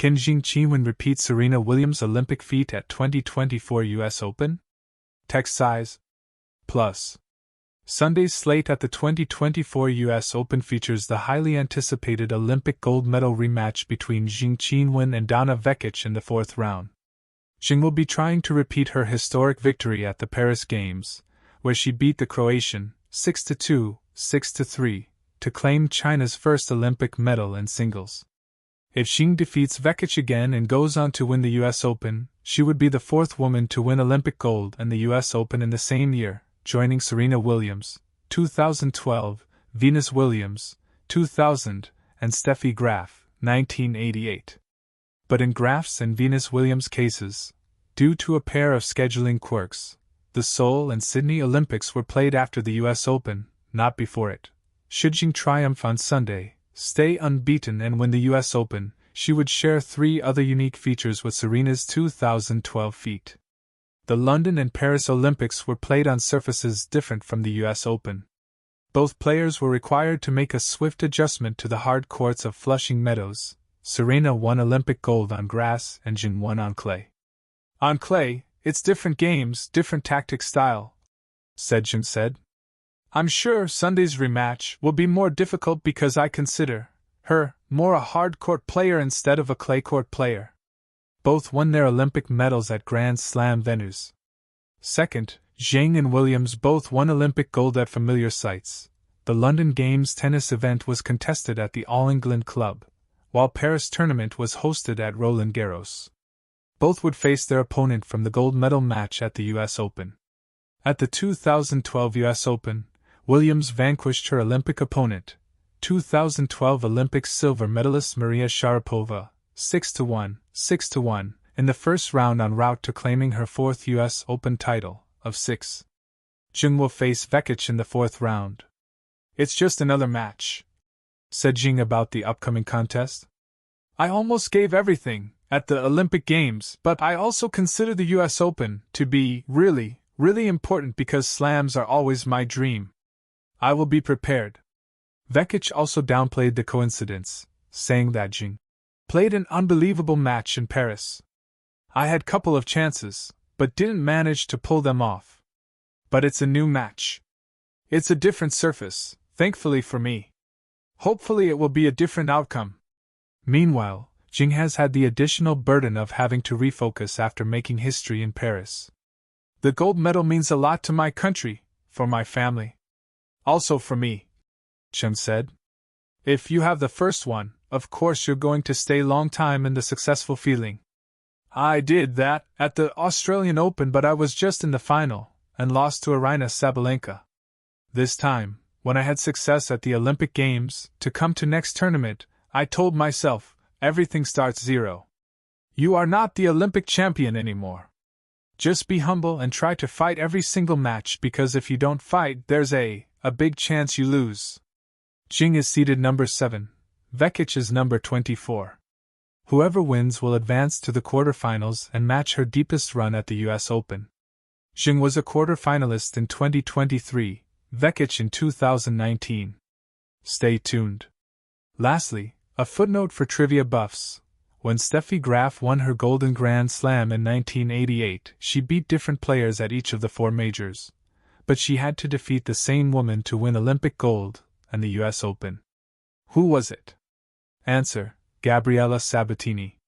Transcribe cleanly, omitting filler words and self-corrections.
Can Zheng Qinwen repeat Serena Williams Olympic feat at 2024 US Open? Text size. Plus. Sunday's slate at the 2024 US Open features the highly anticipated Olympic gold medal rematch between Zheng Qinwen and Donna Vekic in the fourth round. Zheng will be trying to repeat her historic victory at the Paris Games, where she beat the Croatian 6-2, 6-3, to claim China's first Olympic medal in singles. If Zheng defeats Vekic again and goes on to win the US Open, she would be the fourth woman to win Olympic gold and the US Open in the same year, joining Serena Williams, 2012, Venus Williams, 2000, and Steffi Graf, 1988. But in Graf's and Venus Williams' cases, due to a pair of scheduling quirks, the Seoul and Sydney Olympics were played after the US Open, not before it. Should Zheng triumph on Sunday, stay unbeaten and win the US Open, she would share three other unique features with Serena's 2012 feat. The London and Paris Olympics were played on surfaces different from the US Open. Both players were required to make a swift adjustment to the hard courts of Flushing Meadows. Serena won Olympic gold on grass and Zheng won on clay. On clay, it's different games, different tactic style, Zheng said. I'm sure Sunday's rematch will be more difficult because I consider her more a hard court player instead of a clay court player. Both won their Olympic medals at Grand Slam venues. Second, Zheng and Williams both won Olympic gold at familiar sites. The London Games tennis event was contested at the All England Club, while Paris tournament was hosted at Roland Garros. Both would face their opponent from the gold medal match at the US Open. At the 2012 US Open, Williams vanquished her Olympic opponent, 2012 Olympic silver medalist Maria Sharapova, 6-1, 6-1, in the first round en route to claiming her fourth US Open title, of 6. Zheng will face Vekic in the fourth round. It's just another match, said Zheng about the upcoming contest. I almost gave everything at the Olympic Games, but I also consider the US Open to be really, really important because slams are always my dream. I will be prepared. Vekic also downplayed the coincidence, saying that Zheng played an unbelievable match in Paris. I had couple of chances, but didn't manage to pull them off. But it's a new match. It's a different surface, thankfully for me. Hopefully it will be a different outcome. Meanwhile, Zheng has had the additional burden of having to refocus after making history in Paris. The gold medal means a lot to my country, for my family. Also for me, Zheng said. If you have the first one, of course you're going to stay long time in the successful feeling. I did that at the Australian Open, but I was just in the final, and lost to Aryna Sabalenka. This time, when I had success at the Olympic Games, to come to next tournament, I told myself, everything starts zero. You are not the Olympic champion anymore. Just be humble and try to fight every single match because if you don't fight, there's a big chance you lose. Zheng is seeded number 7. Vekic is number 24. Whoever wins will advance to the quarterfinals and match her deepest run at the US Open. Zheng was a quarterfinalist in 2023, Vekic in 2019. Stay tuned. Lastly, a footnote for trivia buffs. When Steffi Graf won her Golden Grand Slam in 1988, she beat different players at each of the 4 majors. But she had to defeat the same woman to win Olympic gold and the US Open. Who was it? Answer: Gabriela Sabatini.